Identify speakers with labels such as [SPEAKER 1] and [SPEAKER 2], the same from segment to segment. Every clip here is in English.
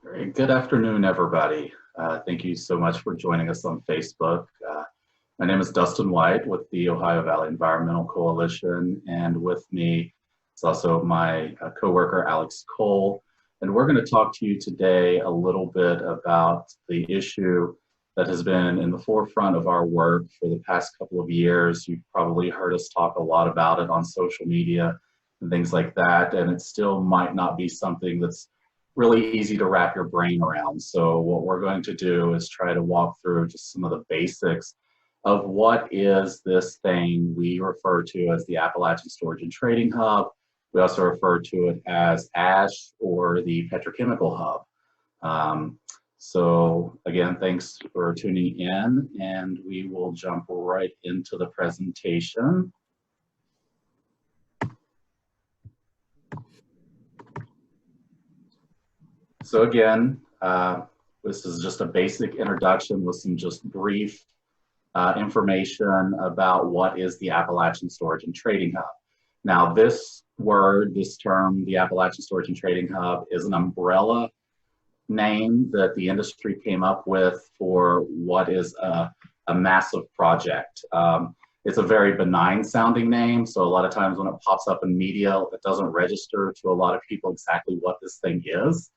[SPEAKER 1] Great. Good afternoon, everybody. Thank you so much for joining us on Facebook. My name is Dustin White with the Ohio Valley Environmental Coalition, and with me is also my coworker, Alex Cole. And we're going to talk to you today a little bit about the issue that has been in the forefront of our work for the past couple of years. You've probably heard us talk a lot about it on social media and things like that, and it still might not be something that's really easy to wrap your brain around. So what we're going to do is try to walk through just some of the basics of what is this thing we refer to as the Appalachian Storage and Trading Hub. We also refer to it as ASH, or the Petrochemical Hub. So again, thanks for tuning in, and we will jump right into the presentation. So again, this is just a basic introduction with some just brief information about what is the Appalachian Storage and Trading Hub. Now this word, this term, the Appalachian Storage and Trading Hub, is an umbrella name that the industry came up with for what is a massive project. It's a very benign sounding name, so a lot of times when it pops up in media, it doesn't register to a lot of people exactly what this thing is.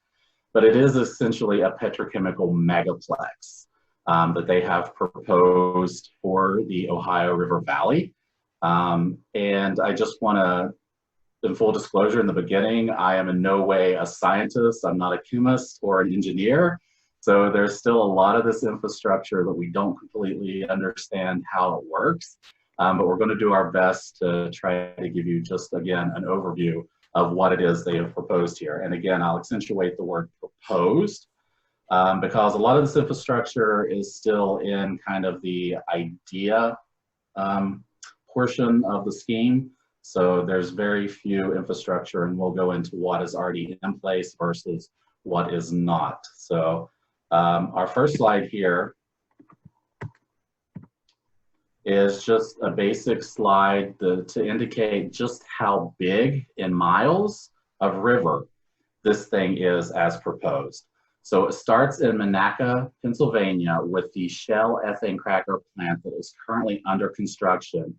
[SPEAKER 1] But it is essentially a petrochemical megaplex that they have proposed for the Ohio River Valley. And I just want to, in full disclosure in the beginning, I am in no way a scientist. I'm not a chemist or an engineer. So there's still a lot of this infrastructure that we don't completely understand how it works. But we're going to do our best to try to give you just, again, an overview of what it is they have proposed here. And again, I'll accentuate the word proposed because a lot of this infrastructure is still in kind of the idea portion of the scheme. So there's very few infrastructure, and we'll go into what is already in place versus what is not. So our first slide here is just a basic slide to indicate just how big in miles of river this thing is as proposed. So it starts in Monaca, Pennsylvania, with the Shell Ethane Cracker plant that is currently under construction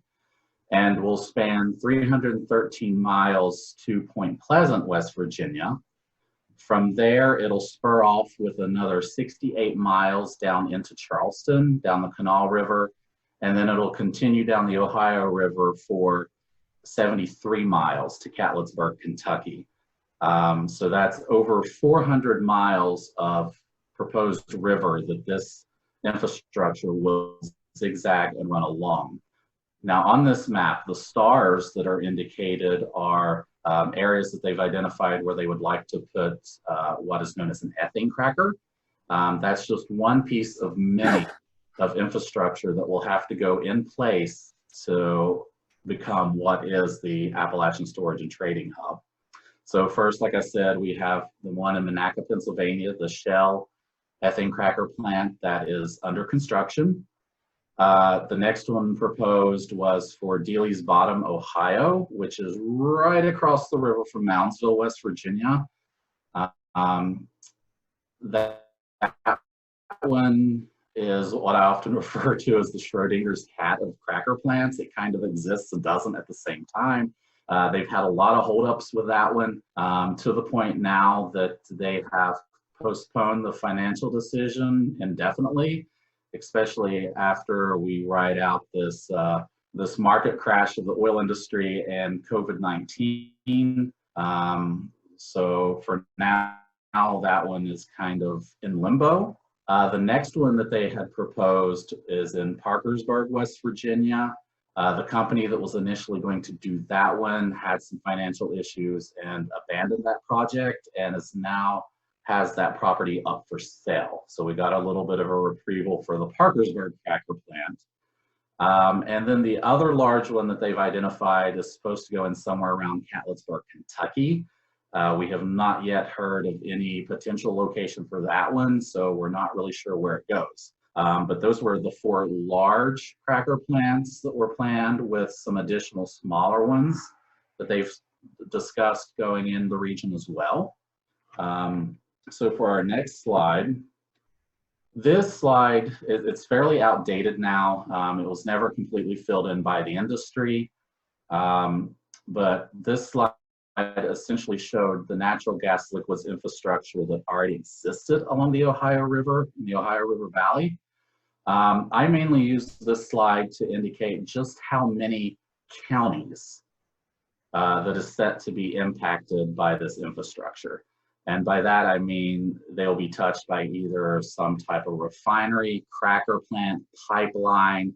[SPEAKER 1] and will span 313 miles to Point Pleasant, West Virginia. From there, it'll spur off with another 68 miles down into Charleston, down the Kanawha River, and then it'll continue down the Ohio River for 73 miles to Catlettsburg, Kentucky. So that's over 400 miles of proposed river that this infrastructure will zigzag and run along. Now on this map, the stars that are indicated are areas that they've identified where they would like to put what is known as an ethane cracker. That's just one piece of many of infrastructure that will have to go in place to become what is the Appalachian Storage and Trading Hub. So first, like I said, we have the one in Monaca, Pennsylvania, the Shell Ethane Cracker plant that is under construction. The next one proposed was for Dealey's Bottom, Ohio, which is right across the river from Moundsville, West Virginia. That one is what I often refer to as the Schrodinger's cat of cracker plants. It kind of exists and doesn't at the same time. They've had a lot of holdups with that one to the point now that they have postponed the financial decision indefinitely, especially after we ride out this this market crash of the oil industry and COVID-19. So for now, that one is kind of in limbo. The next one that they had proposed is in Parkersburg, West Virginia. The company that was initially going to do that one had some financial issues and abandoned that project, and is now has that property up for sale. So we got a little bit of a retrieval for the Parkersburg cracker plant. And then the other large one that they've identified is supposed to go in somewhere around Catlettsburg, Kentucky. We have not yet heard of any potential location for that one, so we're not really sure where it goes. But those were the four large cracker plants that were planned, with some additional smaller ones that they've discussed going in the region as well. So for our next slide, this slide, it's fairly outdated now. It was never completely filled in by the industry, but this slide essentially showed the natural gas liquids infrastructure that already existed along the Ohio River, in the Ohio River Valley. I mainly use this slide to indicate just how many counties that is set to be impacted by this infrastructure. And by that, I mean they'll be touched by either some type of refinery, cracker plant, pipeline,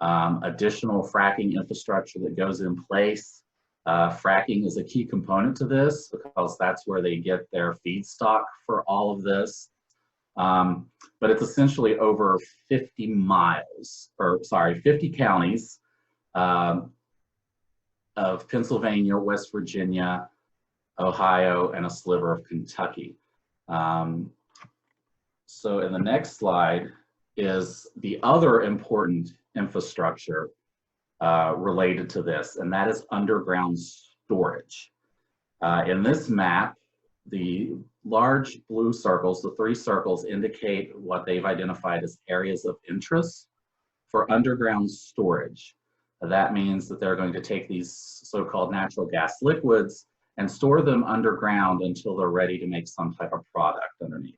[SPEAKER 1] additional fracking infrastructure that goes in place. Fracking is a key component to this because that's where they get their feedstock for all of this. But it's essentially over 50 miles, or sorry, 50 counties of Pennsylvania, West Virginia, Ohio, and a sliver of Kentucky. So in the next slide is the other important infrastructure related to this, and that is underground storage. In this map, the large blue circles, the 3 circles, indicate what they've identified as areas of interest for underground storage. That means that they're going to take these so-called natural gas liquids and store them underground until they're ready to make some type of product underneath.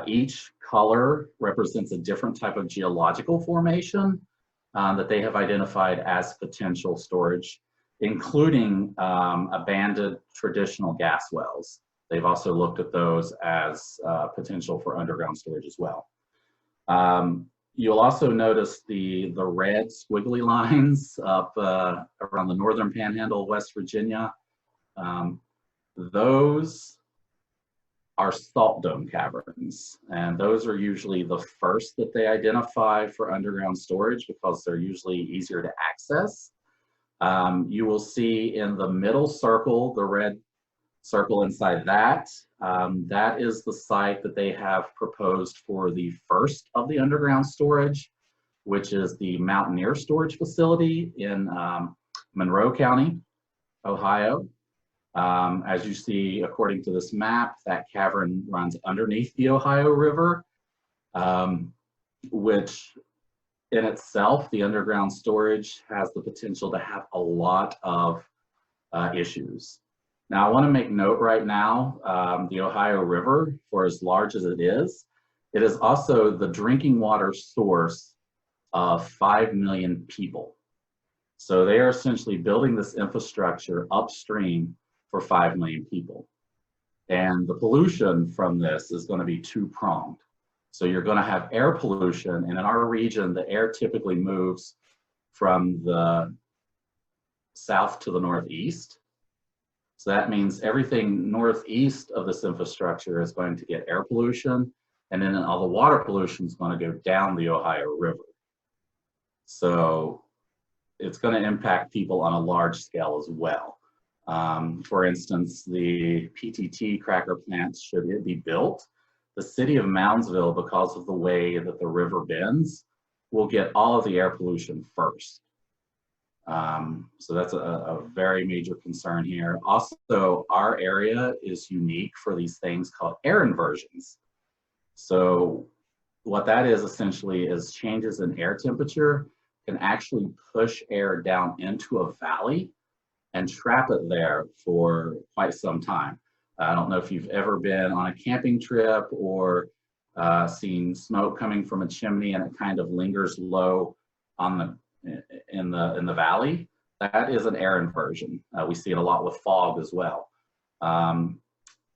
[SPEAKER 1] Each color represents a different type of geological formation that they have identified as potential storage, including abandoned traditional gas wells. They've also looked at those as potential for underground storage as well. You'll also notice the red squiggly lines up around the northern panhandle of West Virginia. Those are salt dome caverns, and those are usually the first that they identify for underground storage because they're usually easier to access. You will see in the middle circle, the red circle inside that, that is the site that they have proposed for the first of the underground storage, which is the Mountaineer storage facility in Monroe County, Ohio. As you see, according to this map, that cavern runs underneath the Ohio River, which in itself, the underground storage has the potential to have a lot of issues. Now, I want to make note right now, the Ohio River, for as large as it is also the drinking water source of 5 million people. So they are essentially building this infrastructure upstream for 5 million people. And the pollution from this is going to be 2-pronged. So you're going to have air pollution, and in our region, the air typically moves from the south to the northeast. So that means everything northeast of this infrastructure is going to get air pollution, and then all the water pollution is going to go down the Ohio River. So it's going to impact people on a large scale as well. For instance, the PTT cracker plants, should it be built, the city of Moundsville, because of the way that the river bends, will get all of the air pollution first. So that's a very major concern here. Also, our area is unique for these things called air inversions. So what that is essentially is changes in air temperature can actually push air down into a valley and trap it there for quite some time. I don't know if you've ever been on a camping trip or seen smoke coming from a chimney and it kind of lingers low on in the valley. That is an air inversion. We see it a lot with fog as well. And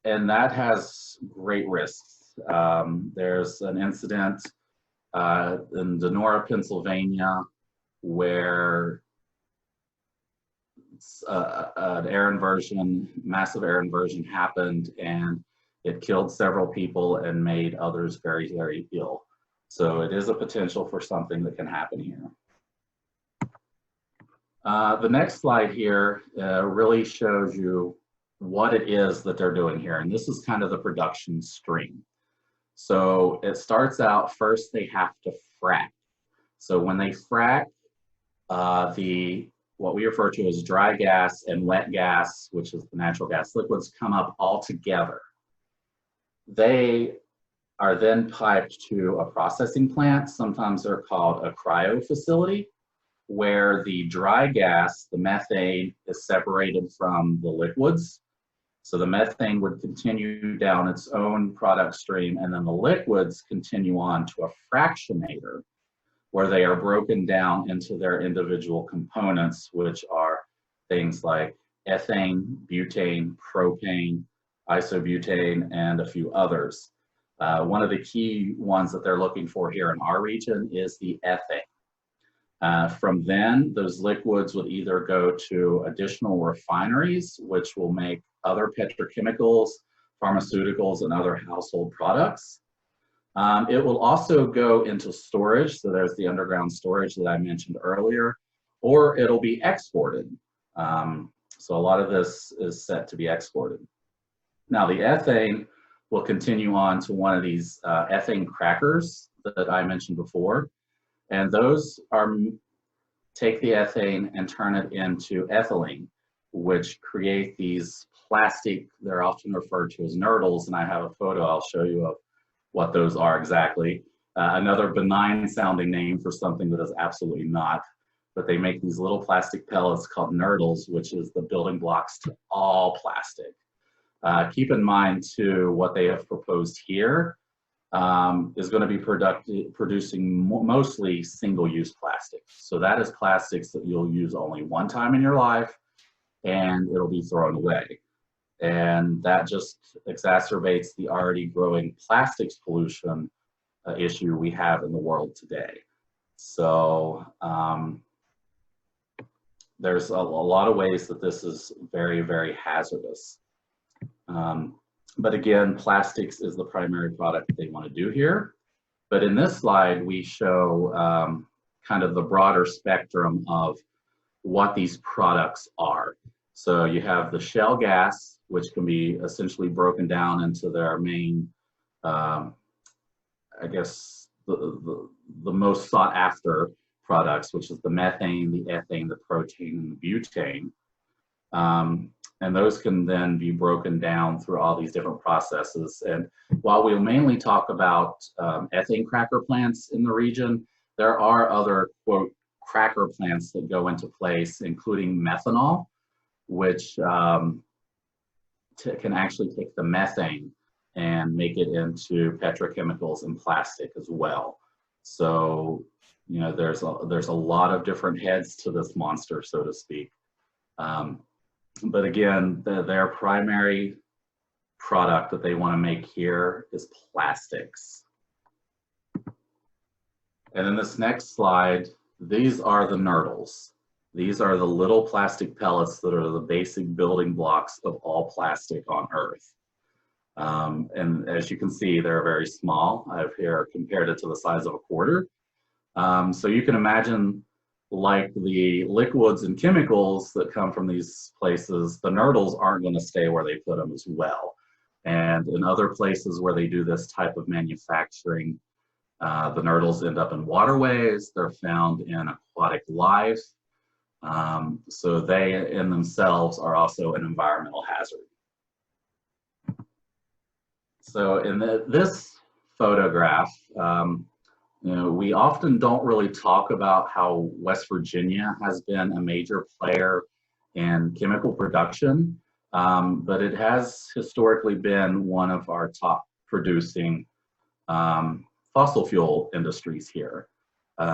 [SPEAKER 1] that has great risks. There's an incident in Donora, Pennsylvania, where an air inversion, massive air inversion happened, and it killed several people and made others very, very ill. So it is a potential for something that can happen here. The next slide here really shows you what it is that they're doing here. And this is kind of the production stream. So it starts out, first they have to frack. So when they frack, what we refer to as dry gas and wet gas, which is the natural gas liquids, come up all together. They are then piped to a processing plant. Sometimes they're called a cryo facility, where the dry gas, the methane, is separated from the liquids. So the methane would continue down its own product stream, and then the liquids continue on to a fractionator, where they are broken down into their individual components, which are things like ethane, butane, propane, isobutane, and a few others. One of the key ones that they're looking for here in our region is the ethane. From then, those liquids would either go to additional refineries, which will make other petrochemicals, pharmaceuticals, and other household products. It will also go into storage, so there's the underground storage that I mentioned earlier, or it'll be exported. So a lot of this is set to be exported. Now the ethane will continue on to one of these ethane crackers that I mentioned before, and those are take the ethane and turn it into ethylene, which create these plastic, they're often referred to as Nurdles, and I have a photo I'll show you of what those are exactly. Another benign sounding name for something that is absolutely not, but they make these little plastic pellets called Nurdles, which is the building blocks to all plastic. Keep in mind too, what they have proposed here is going to be producing mostly single-use plastics. So that is plastics that you'll use only one time in your life, and it'll be thrown away. And that just exacerbates the already growing plastics pollution issue we have in the world today. So there's a lot of ways that this is very, very hazardous. But again, plastics is the primary product that they want to do here. But in this slide, we show kind of the broader spectrum of what these products are. So you have the shale gas, which can be essentially broken down into their main, I guess, the most sought after products, which is the methane, the ethane, the protein, and the butane. And those can then be broken down through all these different processes. And while we'll mainly talk about ethane cracker plants in the region, there are other, quote, cracker plants that go into place, including methanol, which can actually take the methane and make it into petrochemicals and plastic as well. So, you know, there's a lot of different heads to this monster, so to speak. But again, their primary product that they want to make here is plastics. And in this next slide, these are the Nurdles. These are the little plastic pellets that are the basic building blocks of all plastic on Earth. And as you can see, they're very small. I've here compared it to the size of a quarter. So you can imagine, like the liquids and chemicals that come from these places, the Nurdles aren't going to stay where they put them as well. And in other places where they do this type of manufacturing, the Nurdles end up in waterways. They're found in aquatic life. So they in themselves are also an environmental hazard. So in this photograph, you know, we often don't really talk about how West Virginia has been a major player in chemical production, but it has historically been one of our top producing fossil fuel industries here.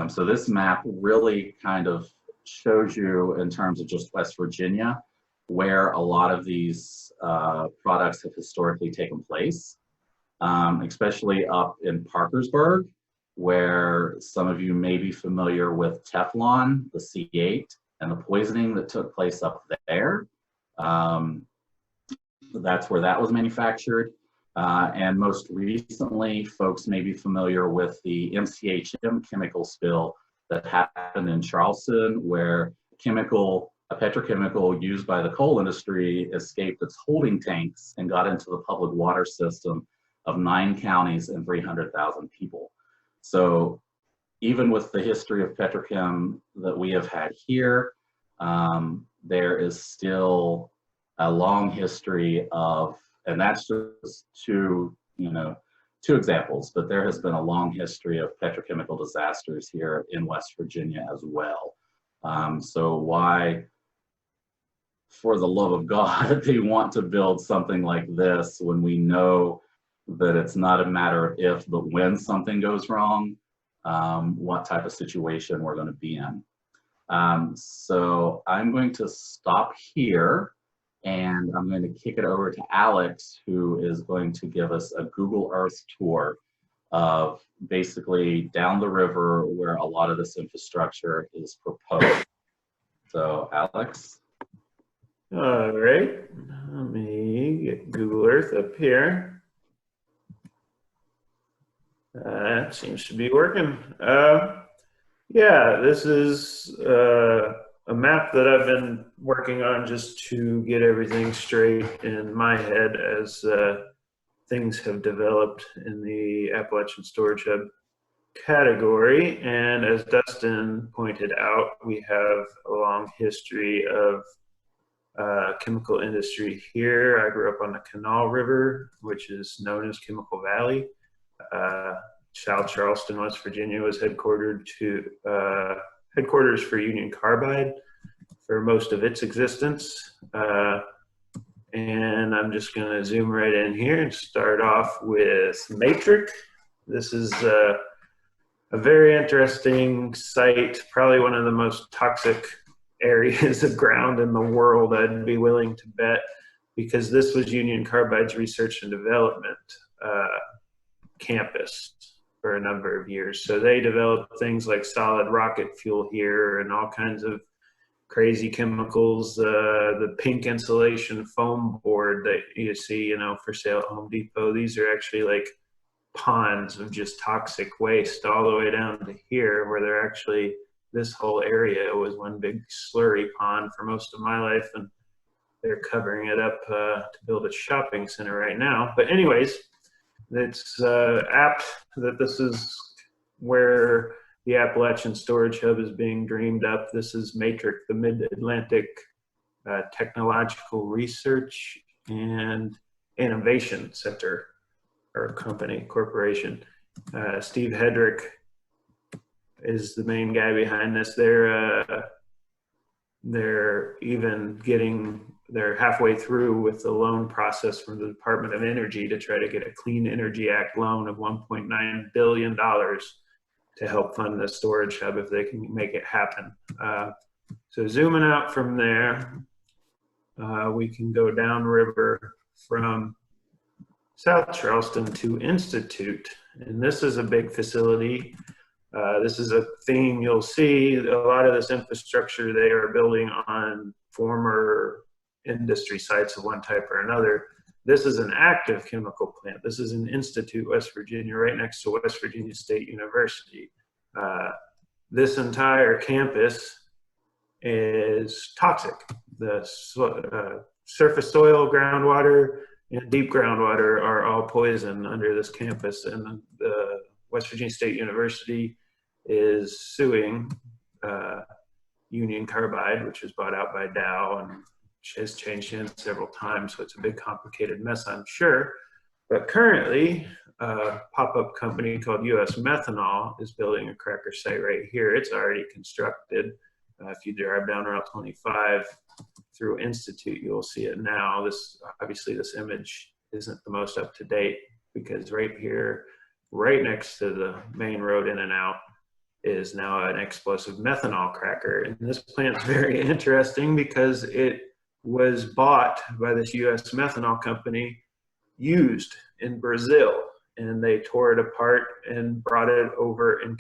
[SPEAKER 1] So this map really kind of shows you, in terms of just West Virginia, where a lot of these products have historically taken place, especially up in Parkersburg, where some of you may be familiar with Teflon, the C8, and the poisoning that took place up there. That's where that was manufactured. And most recently, folks may be familiar with the MCHM chemical spill that happened in Charleston, where a petrochemical used by the coal industry escaped its holding tanks and got into the public water system of 9 counties and 300,000 people. So even with the history of petrochem that we have had here, there is still a long history of, and that's just to you know, two examples, but there has been a long history of petrochemical disasters here in West Virginia as well. So why, for the love of God, they want to build something like this when we know that it's not a matter of if, but when something goes wrong, what type of situation we're going to be in. So I'm going to stop here, and I'm going to kick it over to Alex, who is going to give us a Google Earth tour of basically down the river where a lot of this infrastructure is proposed. So Alex.
[SPEAKER 2] All right, let me get Google Earth up here. That seems to be working. Yeah, this is a map that I've been working on just to get everything straight in my head as things have developed in the Appalachian Storage Hub category. And as Dustin pointed out, we have a long history of chemical industry here. I grew up on the Canal River, which is known as Chemical Valley. South Charleston, West Virginia was headquartered to headquarters for Union Carbide for most of its existence. And I'm just going to zoom right in here and start off with Matrix. This is a very interesting site, probably one of the most toxic areas of ground in the world, I'd be willing to bet, because this was Union Carbide's research and development campus for a number of years. So they developed things like solid rocket fuel here and all kinds of crazy chemicals. The pink insulation foam board that you see, you know, for sale at Home Depot, these are actually like ponds of just toxic waste all the way down to here, where they're actually, this whole area was one big slurry pond for most of my life, and they're covering it up to build a shopping center right now. But anyways, it's apt that this is where the Appalachian Storage Hub is being dreamed up. This is Matrix, the Mid-Atlantic Technological Research and Innovation Center, or company, corporation. Steve Hedrick is the main guy behind this. They're even getting, they're halfway through with the loan process from the Department of Energy to try to get a Clean Energy Act loan of $1.9 billion to help fund the storage hub if they can make it happen. So zooming out from there, we can go downriver from South Charleston to Institute. And this is a big facility. This is a theme you'll see. A lot of this infrastructure they are building on former industry sites of one type or another. This is an active chemical plant. This is in Institute, West Virginia, right next to West Virginia State University. This entire campus is toxic. The surface soil, groundwater, and deep groundwater are all poison under this campus. And the West Virginia State University is suing Union Carbide, which was bought out by Dow and has changed hands several times, so it's a big complicated mess, I'm sure. But currently, a pop-up company called US Methanol is building a cracker site right here. It's already constructed. If you drive down Route 25 through Institute, you'll see it now. This, obviously, this image isn't the most up-to-date, because right here, right next to the main road in and out, is now an explosive methanol cracker. And this plant's very interesting because it was bought by this US methanol company, used in Brazil, and they tore it apart and brought it over in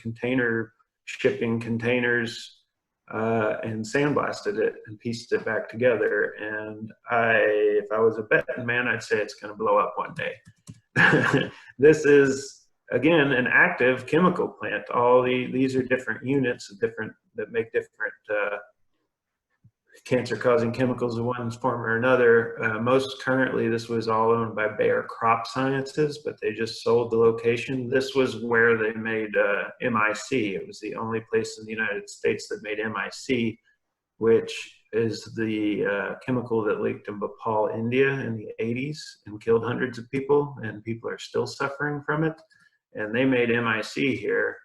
[SPEAKER 2] shipping containers and sandblasted it and pieced it back together. And if I was a betting man, I'd say it's gonna blow up one day. This is, again, an active chemical plant. These are different units, that make different cancer-causing chemicals of one form or another. Most currently, this was all owned by Bayer Crop Sciences, but they just sold the location. This was where they made MIC. It was the only place in the United States that made MIC, which is the chemical that leaked in Bhopal, India in the 80s and killed hundreds of people, and people are still suffering from it. And they made MIC here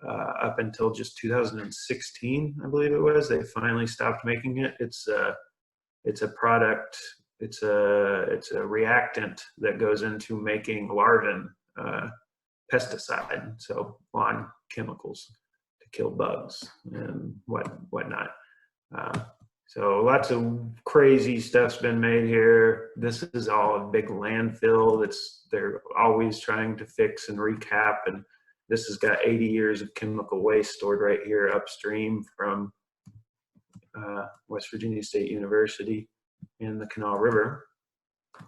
[SPEAKER 2] up until just 2016, I believe it was. They finally stopped making it. It's a product, it's a reactant that goes into making larvae pesticide, so lawn chemicals to kill bugs and whatnot. So lots of crazy stuff's been made here. This is all a big landfill they're always trying to fix and recap, and this has got 80 years of chemical waste stored right here upstream from West Virginia State University in the Canal River.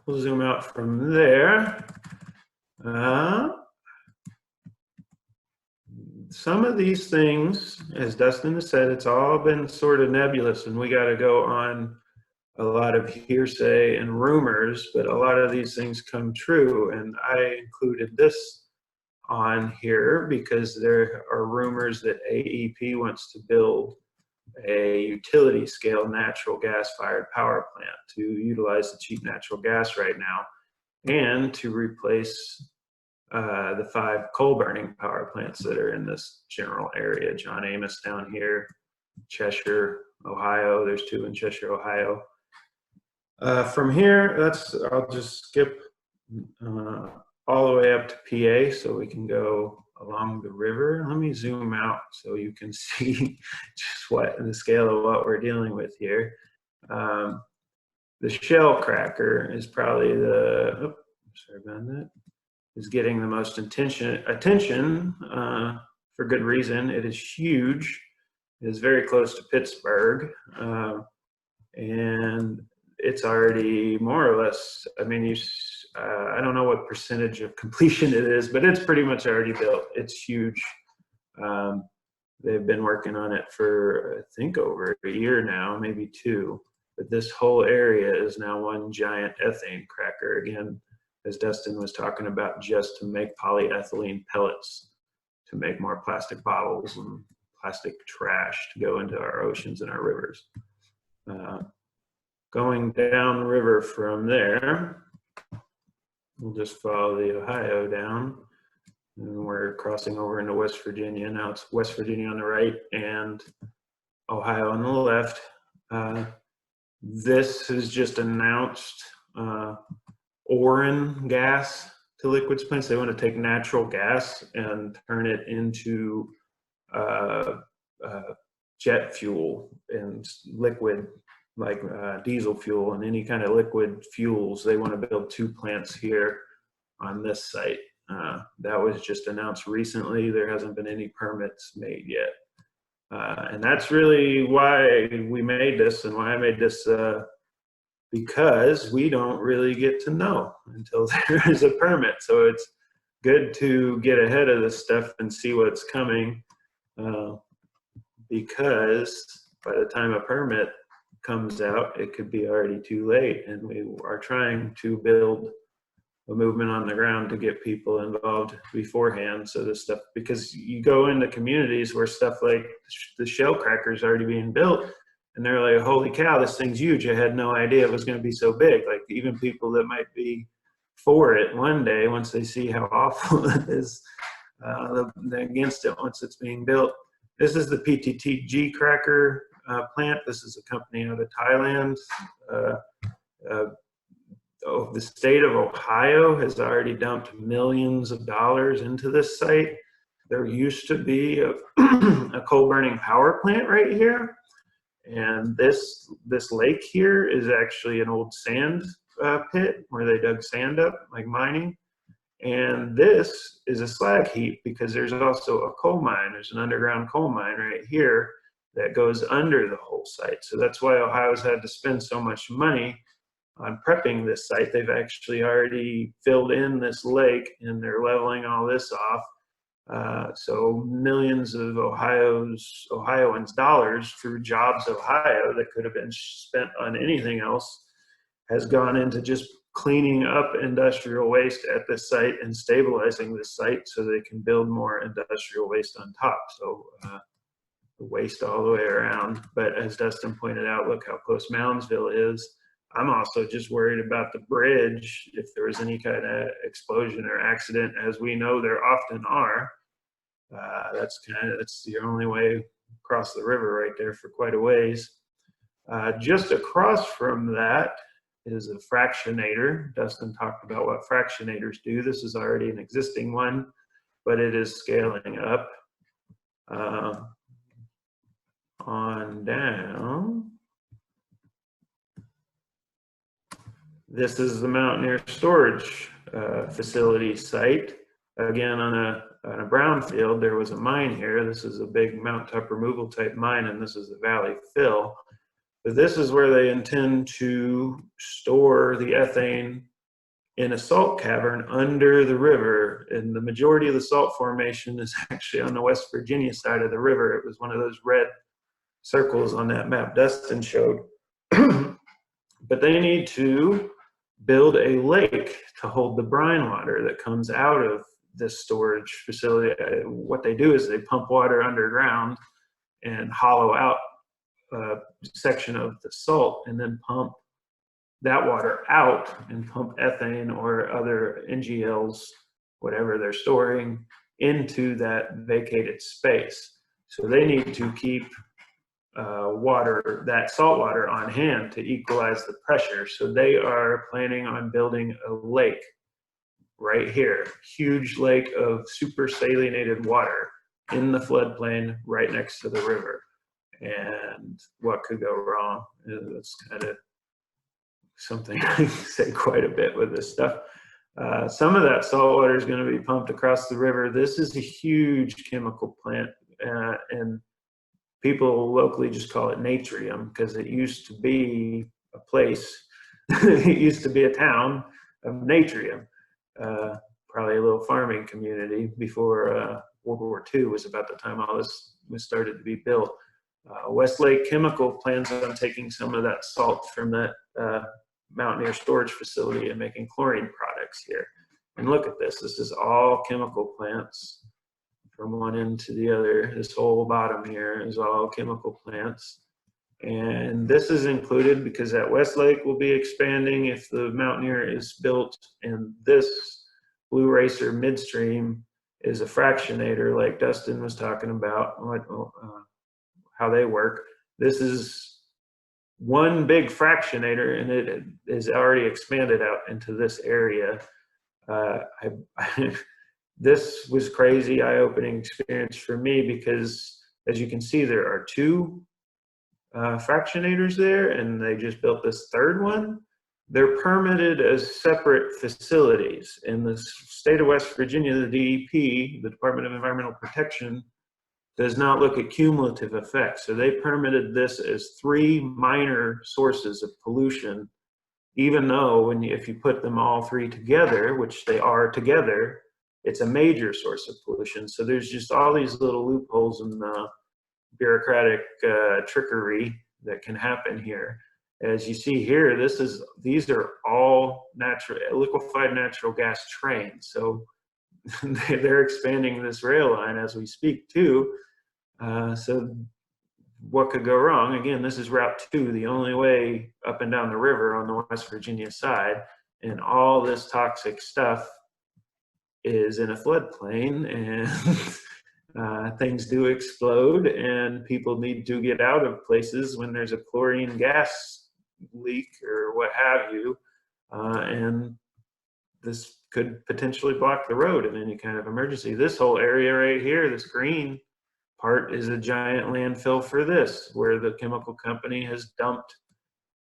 [SPEAKER 2] We'll zoom out from there. Some of these things, as Dustin has said, it's all been sort of nebulous, and we got to go on a lot of hearsay and rumors, but a lot of these things come true. And I included this on here because there are rumors that AEP wants to build a utility scale natural gas fired power plant to utilize the cheap natural gas right now and to replace the 5 coal burning power plants that are in this general area. John Amos down here, Cheshire, Ohio. There's 2 in Cheshire, Ohio. From here, I'll just skip all the way up to PA so we can go along the river. Let me zoom out so you can see just the scale of what we're dealing with here. The shell cracker is probably sorry about that, is getting the most attention for good reason. It is huge. It is very close to Pittsburgh, and it's already more or less, I mean, I don't know what percentage of completion it is, but it's pretty much already built. It's huge. They've been working on it for, I think, over a year now, maybe 2. But this whole area is now one giant ethane cracker. Again, as Dustin was talking about, just to make polyethylene pellets, to make more plastic bottles and plastic trash to go into our oceans and our rivers. Going down the river from there, we'll just follow the Ohio down, and we're crossing over into West Virginia. Now it's West Virginia on the right and Ohio on the left. This is just announced Orrin gas to liquids plants. They want to take natural gas and turn it into jet fuel and liquid, like diesel fuel and any kind of liquid fuels. They want to build 2 plants here on this site. That was just announced recently. There hasn't been any permits made yet. And that's really why we made this, and why I made this, because we don't really get to know until there is a permit. So it's good to get ahead of this stuff and see what's coming, because by the time a permit comes out, it could be already too late. And we are trying to build a movement on the ground to get people involved beforehand. So this stuff, because you go into communities where stuff like the shell crackers already being built, and they're like, holy cow, this thing's huge. I had no idea it was going to be so big. Like, even people that might be for it one day, once they see how awful it is, they're against it once it's being built. This is the PTTG cracker plant. This is a company out of Thailand. The state of Ohio has already dumped millions of dollars into this site. There used to be a coal burning power plant right here. And this lake here is actually an old sand pit where they dug sand up, like mining. And this is a slag heap because there's also a coal mine. There's an underground coal mine right here that goes under the whole site. So that's why Ohio's had to spend so much money on prepping this site. They've actually already filled in this lake and they're leveling all this off. So millions of Ohioans' dollars through Jobs Ohio that could have been spent on anything else has gone into just cleaning up industrial waste at this site and stabilizing this site so they can build more industrial waste on top. So waste all the way around. But as Dustin pointed out, look how close Moundsville is. I'm also just worried about the bridge. If there was any kind of explosion or accident, as we know there often are, that's the only way across the river right there for quite a ways. Just across from that is a fractionator. Dustin talked about what fractionators do. This is already an existing one, but it is scaling up. On down. This is the Mountaineer storage facility site. Again, on a brownfield, there was a mine here. This is a big mountaintop removal type mine, and this is the valley fill. But this is where they intend to store the ethane in a salt cavern under the river. And the majority of the salt formation is actually on the West Virginia side of the river. It was one of those red circles on that map Dustin showed. But they need to build a lake to hold the brine water that comes out of this storage facility. What they do is they pump water underground and hollow out a section of the salt and then pump that water out and pump ethane or other NGLs, whatever they're storing, into that vacated space. So they need to keep that salt water on hand to equalize the pressure. So they are planning on building a lake right here, huge lake of super salinated water in the floodplain right next to the river. And what could go wrong? That's kind of something I say quite a bit with this stuff. Some of that salt water is going to be pumped across the river. This is a huge chemical plant, and people locally just call it Natrium because it used to be a place, it used to be a town of Natrium, probably a little farming community before World War II was about the time all this was started to be built. Westlake Chemical plans on taking some of that salt from that Mountaineer storage facility and making chlorine products here. And look at this. This is all chemical plants from one end to the other. This whole bottom here is all chemical plants. And this is included because that Westlake will be expanding if the Mountaineer is built, and this Blue Racer midstream is a fractionator like Dustin was talking about, how they work. This is one big fractionator, and it is already expanded out into this area. This was crazy, eye-opening experience for me because, as you can see, there are two fractionators there, and they just built this third one. They're permitted as separate facilities. In the state of West Virginia, the DEP, the Department of Environmental Protection, does not look at cumulative effects. So they permitted this as three minor sources of pollution, even though if you put them all three together, which they are together, it's a major source of pollution. So there's just all these little loopholes in the bureaucratic trickery that can happen here. As you see here, these are all liquefied natural gas trains. So they're expanding this rail line as we speak too. So what could go wrong? Again, this is Route 2, the only way up and down the river on the West Virginia side, and all this toxic stuff is in a floodplain, and things do explode, and people need to get out of places when there's a chlorine gas leak or what have you, and this could potentially block the road in any kind of emergency. This whole area right here, this green part, is a giant landfill for this, where the chemical company has dumped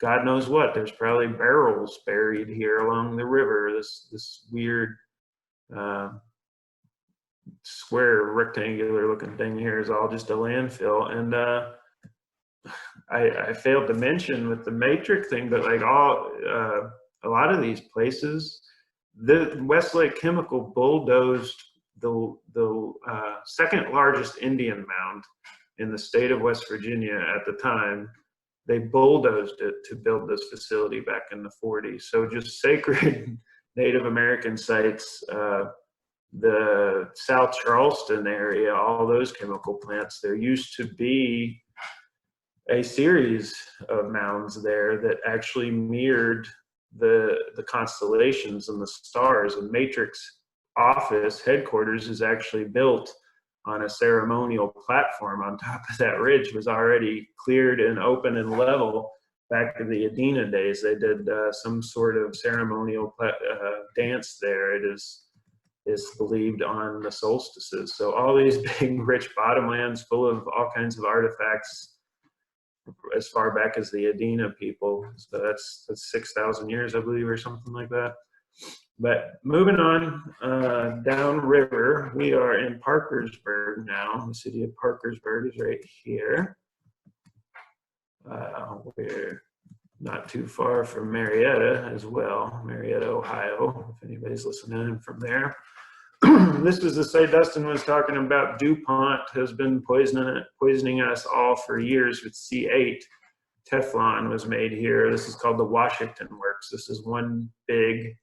[SPEAKER 2] God knows what. There's probably barrels buried here along the river. This weird square rectangular looking thing here is all just a landfill. And I failed to mention with the matrix thing, but like a lot of these places, the Westlake Chemical bulldozed the second largest Indian mound in the state of West Virginia at the time. They bulldozed it to build this facility back in the 40s. So just sacred Native American sites, the South Charleston area, all those chemical plants, there used to be a series of mounds there that actually mirrored the constellations and the stars. And Matrix office headquarters is actually built on a ceremonial platform on top of that ridge. Was already cleared and open and level back in the Adena days. They did some sort of ceremonial dance there. It is believed on the solstices. So all these big rich bottomlands full of all kinds of artifacts as far back as the Adena people. So that's 6,000 years, I believe, or something like that. But moving on downriver, we are in Parkersburg now. The city of Parkersburg is right here. We're not too far from Marietta as well, Marietta, Ohio, if anybody's listening from there. This was the site Dustin was talking about. DuPont has been poisoning us all for years with C8. Teflon was made here. This is called the Washington Works. This is one big,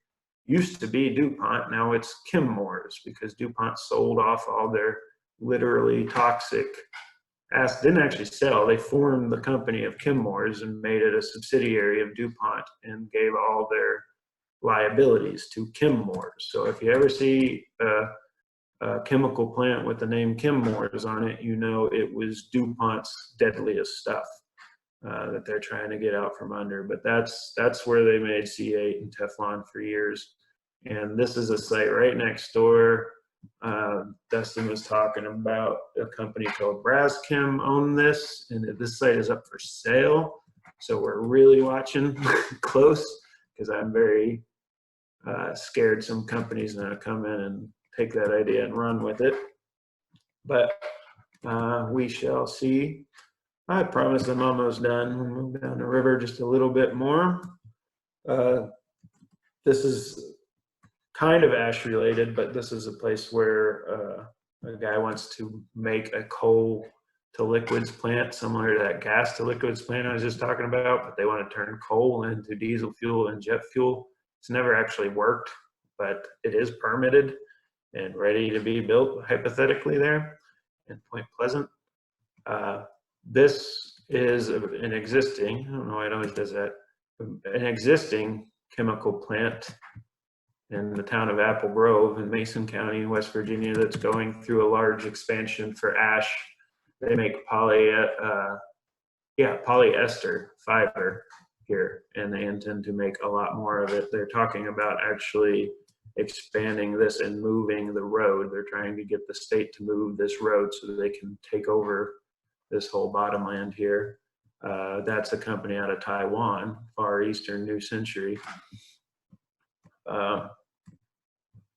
[SPEAKER 2] used to be DuPont, now it's Chemours, because DuPont sold off all their literally toxic didn't actually sell. They formed the company of Chemours and made it a subsidiary of DuPont and gave all their liabilities to Chemours. So if you ever see a chemical plant with the name Chemours on it, you know it was DuPont's deadliest stuff that they're trying to get out from under. But that's where they made C8 and Teflon for years. And this is a site right next door. Dustin was talking about a company called Braschem owned this, and this site is up for sale. So we're really watching close, because I'm very scared some company's gonna come in and take that idea and run with it. But we shall see. I promise I'm almost done. We'll move down the river just a little bit more. This is kind of ash related, but this is a place where a guy wants to make a coal to liquids plant similar to that gas to liquids plant I was just talking about, but they want to turn coal into diesel fuel and jet fuel. It's never actually worked, but it is permitted and ready to be built hypothetically there in Point Pleasant. This is an existing, I don't know why it always does that, an existing chemical plant in the town of Apple Grove in Mason County, West Virginia, that's going through a large expansion for ash. They make polyester fiber here, and they intend to make a lot more of it. They're talking about actually expanding this and moving the road. They're trying to get the state to move this road so that they can take over this whole bottomland here. That's a company out of Taiwan, Far Eastern New Century.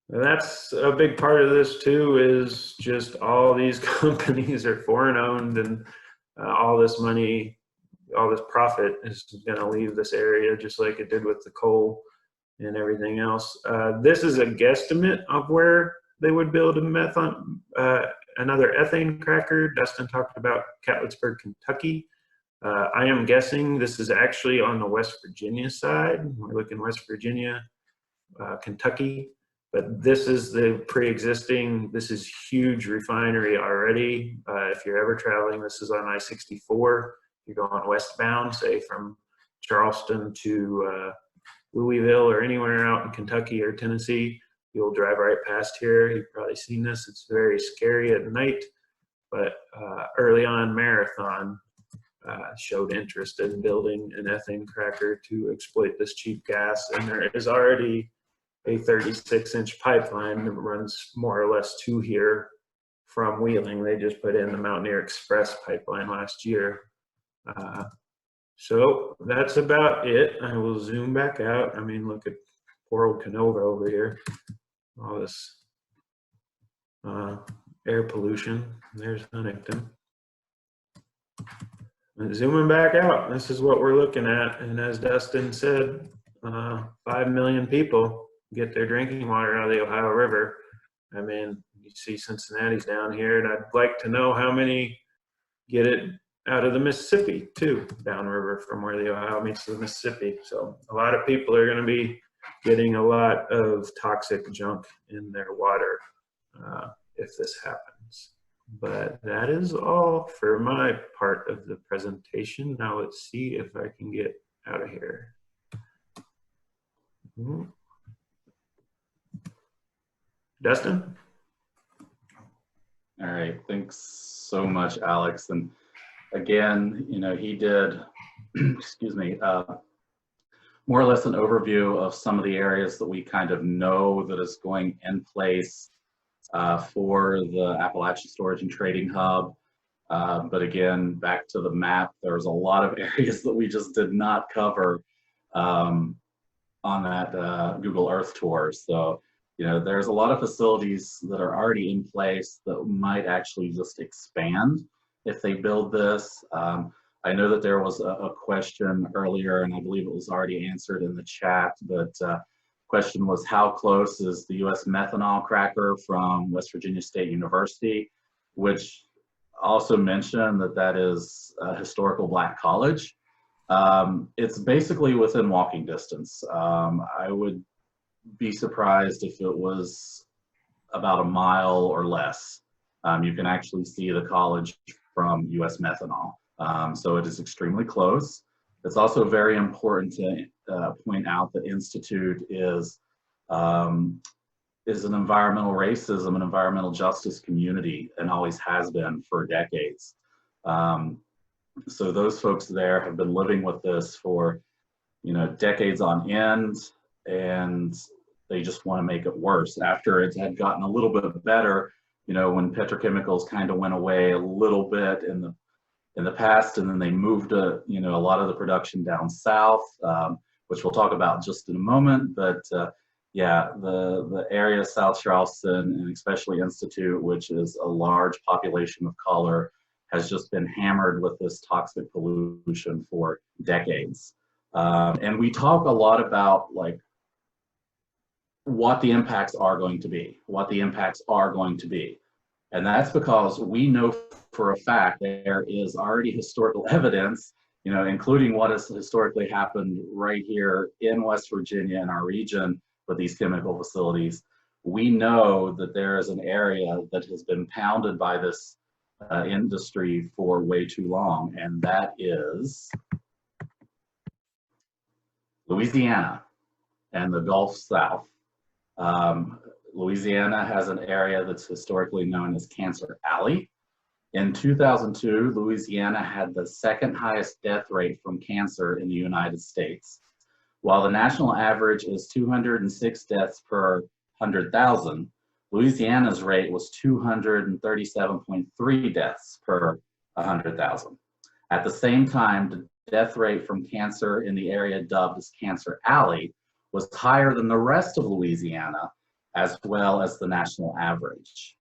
[SPEAKER 2] And that's a big part of this too, is just all these companies are foreign owned, and all this money, all this profit is going to leave this area just like it did with the coal and everything else. This is a guesstimate of where they would build another ethane cracker. Dustin talked about Catlettsburg, Kentucky. I am guessing this is actually on the West Virginia side. We're looking West Virginia, Kentucky. But this is the pre-existing, this is huge refinery already. If you're ever traveling, this is on I-64. You're going westbound, say from Charleston to Louisville or anywhere out in Kentucky or Tennessee, you'll drive right past here. You've probably seen this. It's very scary at night. But early on, Marathon showed interest in building an ethane cracker to exploit this cheap gas. And there is already a 36-inch pipeline that runs more or less to here from Wheeling. They just put in the Mountaineer Express pipeline last year. So that's about it. I will zoom back out. I mean, look at poor old Canova over here. All this air pollution. There's Huntington. And zooming back out, this is what we're looking at. And as Dustin said, 5 million people get their drinking water out of the Ohio River. I mean, you see Cincinnati's down here, and I'd like to know how many get it out of the Mississippi too, downriver from where the Ohio meets the Mississippi. So a lot of people are going to be getting a lot of toxic junk in their water if this happens. But that is all for my part of the presentation. Now let's see if I can get out of here. Dustin?
[SPEAKER 1] All right, thanks so much, Alex. And again, you know, he did, excuse me, more or less an overview of some of the areas that we kind of know that is going in place for the Appalachian Storage and Trading Hub. But again, back to the map, there's a lot of areas that we just did not cover on that Google Earth tour. So, you know, there's a lot of facilities that are already in place that might actually just expand if they build this. I know that there was a question earlier, and I believe it was already answered in the chat, but question was, how close is the U.S. methanol cracker from West Virginia State University, which also mentioned that that is a historical black college. It's basically within walking distance. I would be surprised if it was about a mile or less. You can actually see the college from U.S. methanol. So it is extremely close. It's also very important to point out that Institute is an environmental racism and environmental justice community, and always has been for decades. So those folks there have been living with this for, you know, decades on end, and they just want to make it worse. After it had gotten a little bit better, you know, when petrochemicals kind of went away a little bit in the past, and then they moved, you know, a lot of the production down south, which we'll talk about just in a moment. But yeah, the area of South Charleston, and especially Institute, which is a large population of color, has just been hammered with this toxic pollution for decades. And we talk a lot about like what the impacts are going to be, And that's because we know for a fact there is already historical evidence, you know, including what has historically happened right here in West Virginia in our region with these chemical facilities. We know that there is an area that has been pounded by this industry for way too long, and that is Louisiana and the Gulf South. Louisiana has an area that's historically known as Cancer Alley. In 2002, Louisiana had the second highest death rate from cancer in the United States. While the national average is 206 deaths per 100,000, Louisiana's rate was 237.3 deaths per 100,000. At the same time, the death rate from cancer in the area dubbed as Cancer Alley was higher than the rest of Louisiana, as well as the national average.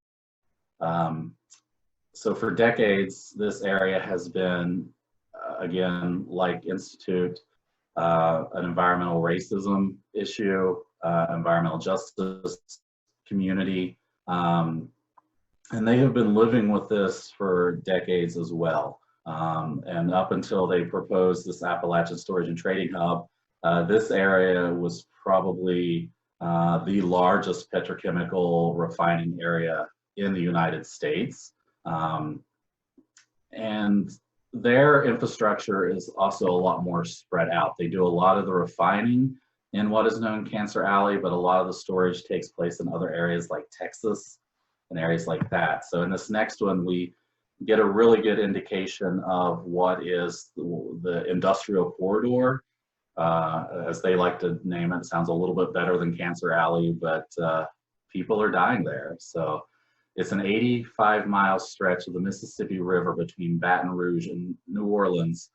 [SPEAKER 1] So for decades, this area has been, again, like Institute, an environmental racism issue, environmental justice community, and they have been living with this for decades as well. And up until they proposed this Appalachian Storage and Trading Hub, this area was probably the largest petrochemical refining area in the United States. And their infrastructure is also a lot more spread out. They do a lot of the refining in what is known Cancer Alley, but a lot of the storage takes place in other areas like Texas and areas like that. So in this next one, we get a really good indication of what is the industrial corridor, as they like to name it. It sounds a little bit better than Cancer Alley, but people are dying there. So it's an 85-mile stretch of the Mississippi River between Baton Rouge and New Orleans,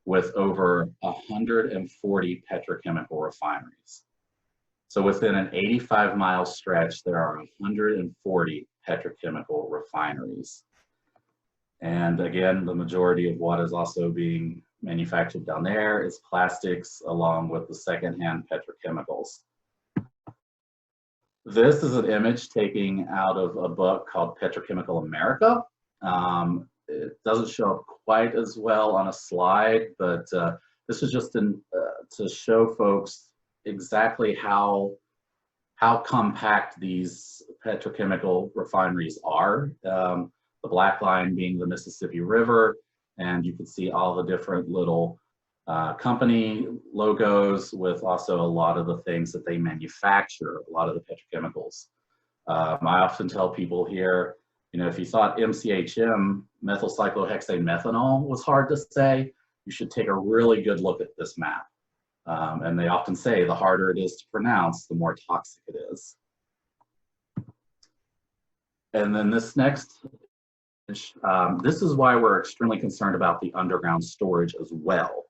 [SPEAKER 1] with over 140 petrochemical refineries. So within an 85-mile stretch, there are 140 petrochemical refineries. And again, the majority of what is also being manufactured down there is plastics, along with the secondhand petrochemicals. This is an image taken out of a book called Petrochemical America. It doesn't show up quite as well on a slide, but this is just to show folks exactly how how compact these petrochemical refineries are. The black line being the Mississippi River, and you can see all the different little company logos with also a lot of the things that they manufacture, a lot of the petrochemicals. I often tell people here, you know, if you thought MCHM, methyl cyclohexane methanol, was hard to say, you should take a really good look at this map. And they often say the harder it is to pronounce, the more toxic it is. And then this next, this is why we're extremely concerned about the underground storage as well.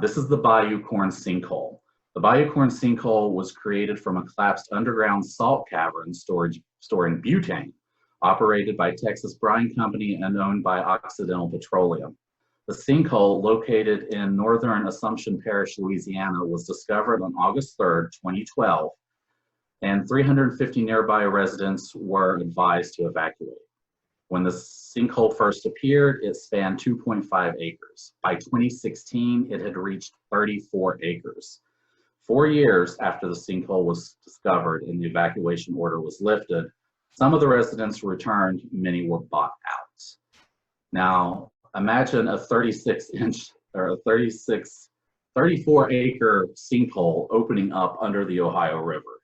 [SPEAKER 1] This is the Bayou Corne sinkhole. The Bayou Corne sinkhole was created from a collapsed underground salt cavern storing butane, operated by Texas Brine Company and owned by Occidental Petroleum. The sinkhole, located in northern Assumption Parish, Louisiana, was discovered on August 3rd, 2012, and 350 nearby residents were advised to evacuate. When the sinkhole first appeared, it spanned 2.5 acres. By 2016, it had reached 34 acres. 4 years after the sinkhole was discovered and the evacuation order was lifted, some of the residents returned, many were bought out. Now, imagine a 36-inch or a 34-acre sinkhole opening up under the Ohio River.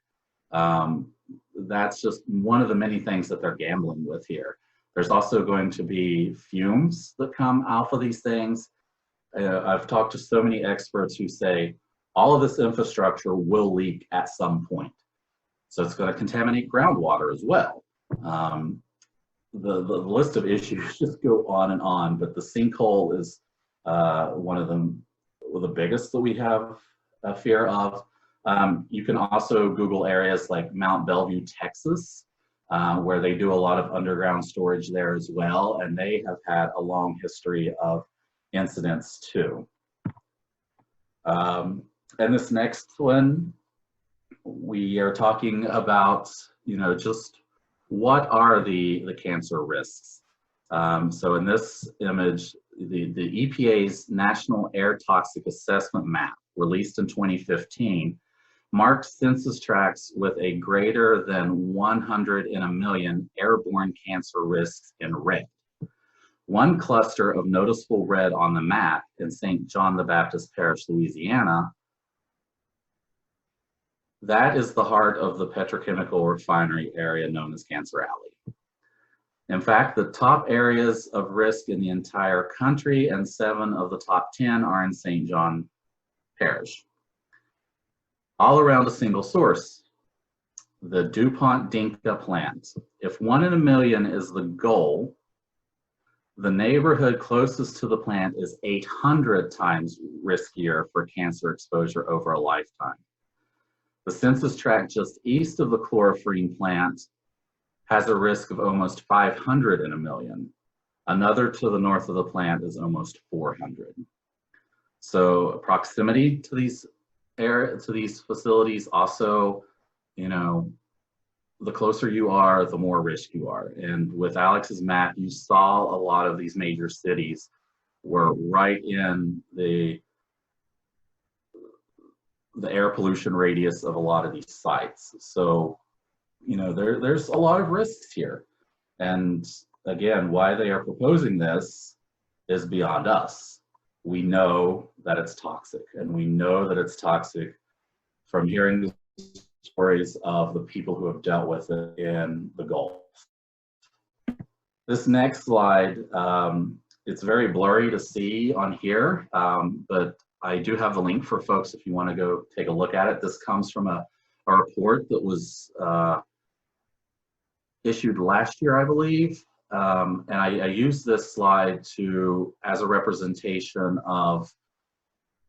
[SPEAKER 1] That's just one of the many things that they're gambling with here. There's also going to be fumes that come off of these things. I've talked to so many experts who say all of this infrastructure will leak at some point. So it's going to contaminate groundwater as well. The list of issues just go on, but the sinkhole is one of the biggest that we have a fear of. You can also Google areas like Mount Bellevue, Texas, where they do a lot of underground storage there as well, and they have had a long history of incidents too. And this next one, we are talking about, you know, just what are the cancer risks? So in this image, the EPA's National Air Toxic Assessment Map, released in 2015, marked census tracts with a greater than 100 in a million airborne cancer risks in red. One cluster of noticeable red on the map in St. John the Baptist Parish, Louisiana, that is the heart of the petrochemical refinery area known as Cancer Alley. In fact, the top areas of risk in the entire country, and 7 of the top 10 are in St. John Parish. All around a single source, the DuPont Dinka plant. If 1 in a million is the goal, the neighborhood closest to the plant is 800 times riskier for cancer exposure over a lifetime. The census tract just east of the chloroforine plant has a risk of almost 500 in a million. Another to the north of the plant is almost 400. So proximity to these facilities also, you know, the closer you are, the more risk you are. And with Alex's map, you saw a lot of these major cities were right in the air pollution radius of a lot of these sites. So, you know, there's a lot of risks here. And again, why they are proposing this is beyond us. We know that it's toxic, and we know that it's toxic from hearing the stories of the people who have dealt with it in the Gulf. This next slide, it's very blurry to see on here, but I do have the link for folks if you want to go take a look at it. This comes from a report that was issued last year, I believe. And I use this slide as a representation of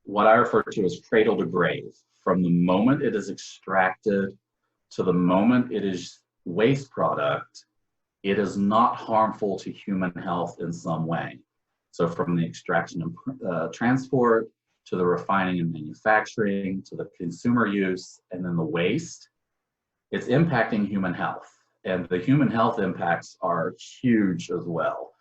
[SPEAKER 1] what I refer to as cradle to grave. From the moment it is extracted to the moment it is waste product, it is not harmful to human health in some way. So from the extraction and transport, to the refining and manufacturing, to the consumer use, and then the waste, it's impacting human health. And the human health impacts are huge as well.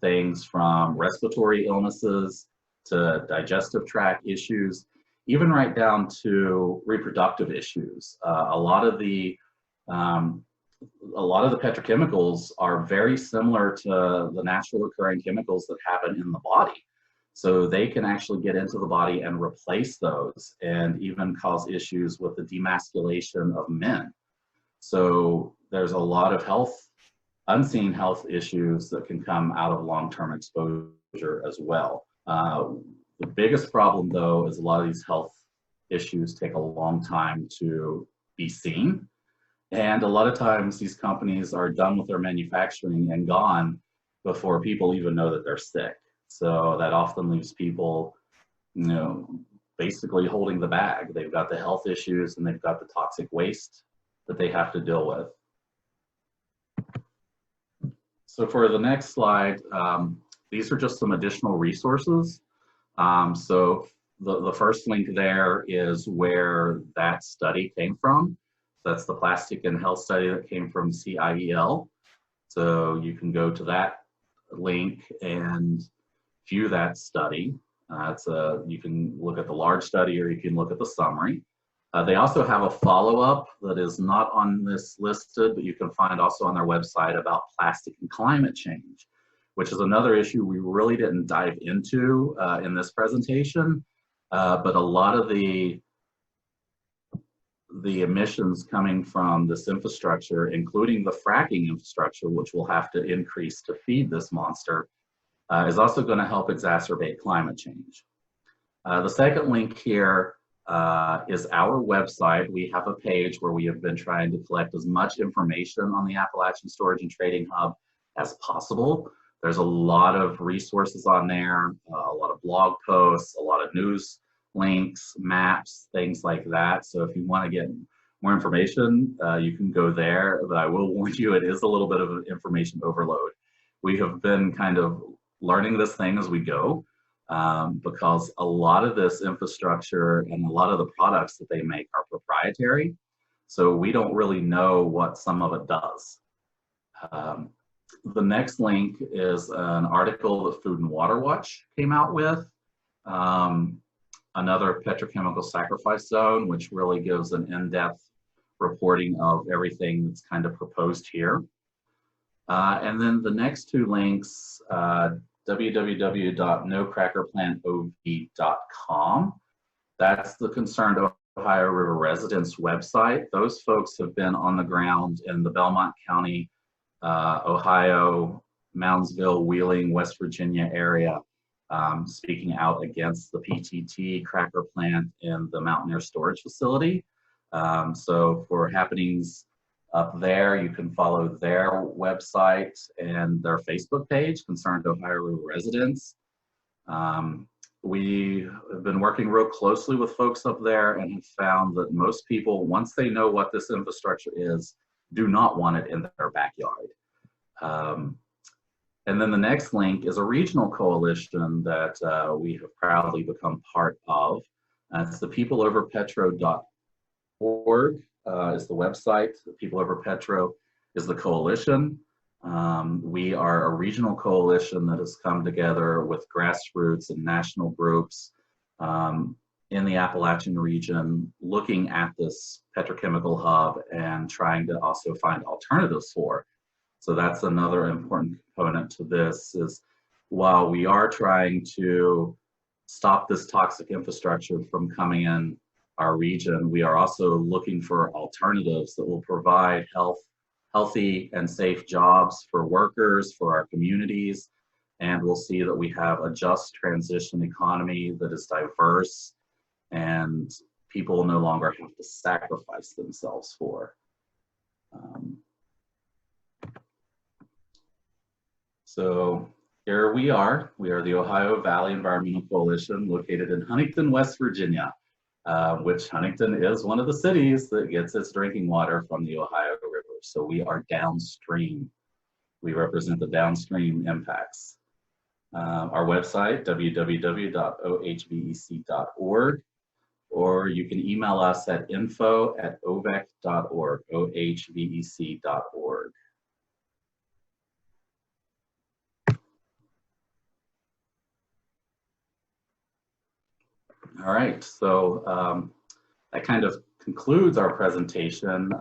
[SPEAKER 1] Things from respiratory illnesses to digestive tract issues. even right down to reproductive issues. A lot of the petrochemicals are very similar to the natural occurring chemicals that happen in the body. So they can actually get into the body and replace those and even cause issues with the demasculation of men. So there's a lot of unseen health issues that can come out of long-term exposure as well. The biggest problem though is a lot of these health issues take a long time to be seen. And a lot of times these companies are done with their manufacturing and gone before people even know that they're sick. So that often leaves people, basically holding the bag. They've got the health issues and they've got the toxic waste that they have to deal with. So for the next slide, these are just some additional resources. So the first link there is where that study came from. That's the Plastic and Health study that came from CIEL. So you can go to that link and view that study. You can look at the large study or you can look at the summary. They also have a follow-up that is not on this listed, but you can find also on their website about plastic and climate change, which is another issue we really didn't dive into in this presentation. But a lot of the emissions coming from this infrastructure, including the fracking infrastructure, which will have to increase to feed this monster, is also going to help exacerbate climate change. The second link here is our website. We have a page where we have been trying to collect as much information on the Appalachian Storage and Trading Hub as possible. There's a lot of resources on there, a lot of blog posts, a lot of news links, maps, things like that. So if you want to get more information, you can go there, but I will warn you, it is a little bit of an information overload. We have been kind of learning this thing as we go, because a lot of this infrastructure and a lot of the products that they make are proprietary. So we don't really know what some of it does. The next link is an article that Food and Water Watch came out with. Another petrochemical sacrifice zone, which really gives an in-depth reporting of everything that's kind of proposed here. And then the next two links, www.nocrackerplantov.com. That's the Concerned Ohio River Residents website. Those folks have been on the ground in the Belmont County, Ohio, Moundsville, Wheeling, West Virginia area, speaking out against the PTT cracker plant in the Mountaineer storage facility. So for happenings up there, you can follow their website and their Facebook page, Concerned Ohio River Residents. We have been working real closely with folks up there and have found that most people, once they know what this infrastructure is, do not want it in their backyard. And then the next link is a regional coalition that we have proudly become part of. It's the peopleoverpetro.org is the website. The People Over Petro is the coalition. We are a regional coalition that has come together with grassroots and national groups in the Appalachian region, looking at this petrochemical hub and trying to also find alternatives for. So that's another important component to this, is while we are trying to stop this toxic infrastructure from coming in our region, we are also looking for alternatives that will provide healthy and safe jobs for workers, for our communities, and we'll see that we have a just transition economy that is diverse and people no longer have to sacrifice themselves for. So here we are the Ohio Valley Environmental Coalition, located in Huntington, West Virginia, which Huntington is one of the cities that gets its drinking water from the Ohio River. So we are downstream. We represent the downstream impacts. Our website, www.ohvec.org, or you can email us at info@ovec.org, ohvec.org. All right, so that kind of concludes our presentation.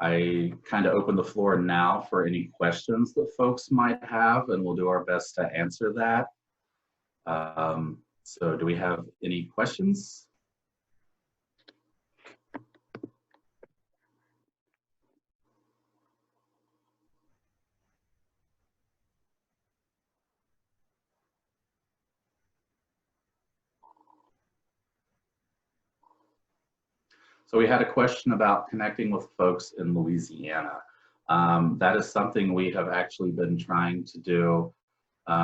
[SPEAKER 1] I kind of open the floor now for any questions that folks might have, and we'll do our best to answer that. So do we have any questions? So we had a question about connecting with folks in Louisiana. That is something we have actually been trying to do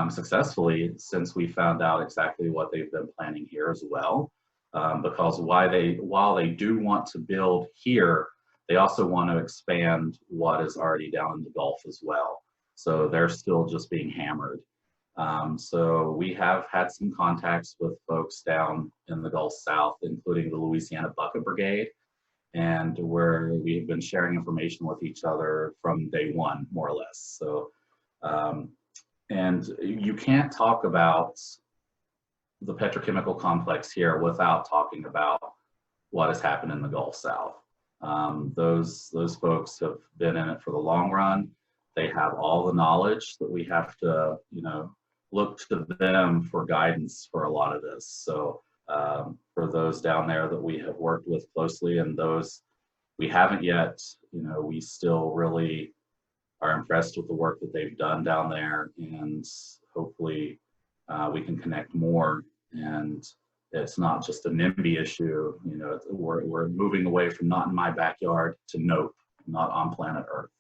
[SPEAKER 1] successfully since we found out exactly what they've been planning here as well. Because while they do want to build here, they also want to expand what is already down in the Gulf as well. So they're still just being hammered. So we have had some contacts with folks down in the Gulf South, including the Louisiana Bucket Brigade, and where we've been sharing information with each other from day one, more or less. So, and you can't talk about the petrochemical complex here without talking about what has happened in the Gulf South. Those folks have been in it for the long run. They have all the knowledge that we have to, look to them for guidance for a lot of this. So for those down there that we have worked with closely and those we haven't yet, we still really are impressed with the work that they've done down there, and hopefully we can connect more. And it's not just a NIMBY issue. We're moving away from not in my backyard to nope, not on planet Earth.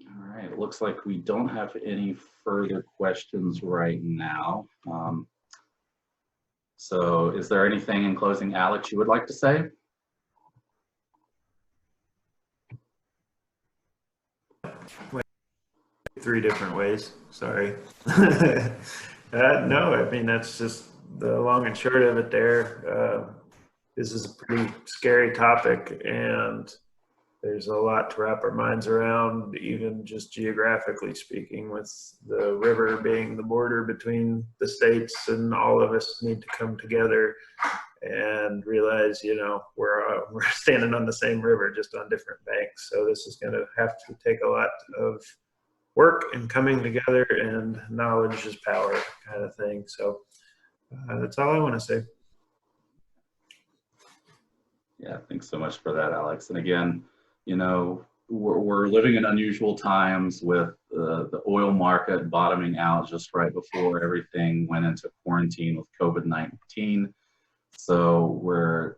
[SPEAKER 1] All right, it looks like we don't have any further questions right now. So is there anything in closing, Alex, you would like to say?
[SPEAKER 2] Three different ways, sorry. No, I mean, that's just the long and short of it there. This is a pretty scary topic, and there's a lot to wrap our minds around, even just geographically speaking, with the river being the border between the states, and all of us need to come together and realize, we're standing on the same river, just on different banks. So this is going to have to take a lot of work and coming together, and knowledge is power kind of thing. So that's all I want to say.
[SPEAKER 1] Yeah, thanks so much for that, Alex. And again, we're living in unusual times with the oil market bottoming out just right before everything went into quarantine with COVID-19. So we're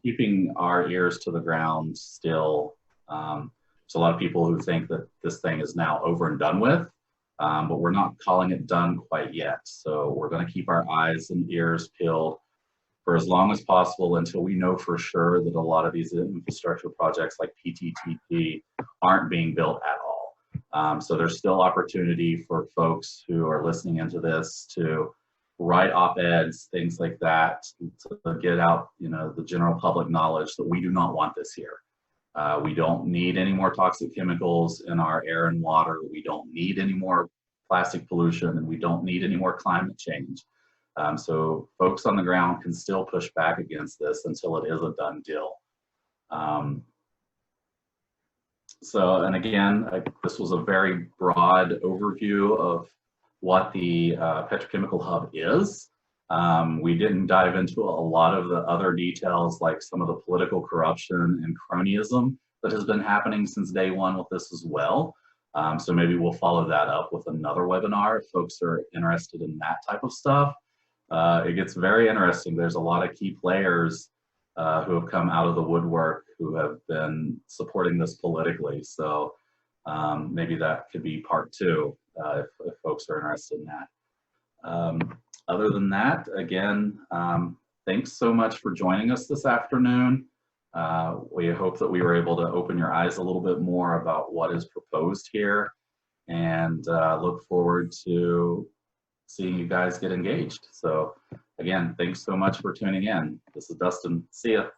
[SPEAKER 1] keeping our ears to the ground still. There's a lot of people who think that this thing is now over and done with, but we're not calling it done quite yet. So we're going to keep our eyes and ears peeled for as long as possible until we know for sure that a lot of these infrastructure projects like PTTP aren't being built at all. So there's still opportunity for folks who are listening into this to write op-eds, things like that, to get out, the general public knowledge that we do not want this here. We don't need any more toxic chemicals in our air and water. We don't need any more plastic pollution, and we don't need any more climate change. So folks on the ground can still push back against this until it is a done deal. And again, this was a very broad overview of what the petrochemical hub is. We didn't dive into a lot of the other details, like some of the political corruption and cronyism that has been happening since day one with this as well. So maybe we'll follow that up with another webinar if folks are interested in that type of stuff. It gets very interesting. There's a lot of key players who have come out of the woodwork who have been supporting this politically. So maybe that could be part two if folks are interested in that. Other than that, again, thanks so much for joining us this afternoon. We hope that we were able to open your eyes a little bit more about what is proposed here, and look forward to seeing you guys get engaged. So again, thanks so much for tuning in. This is Dustin. See ya.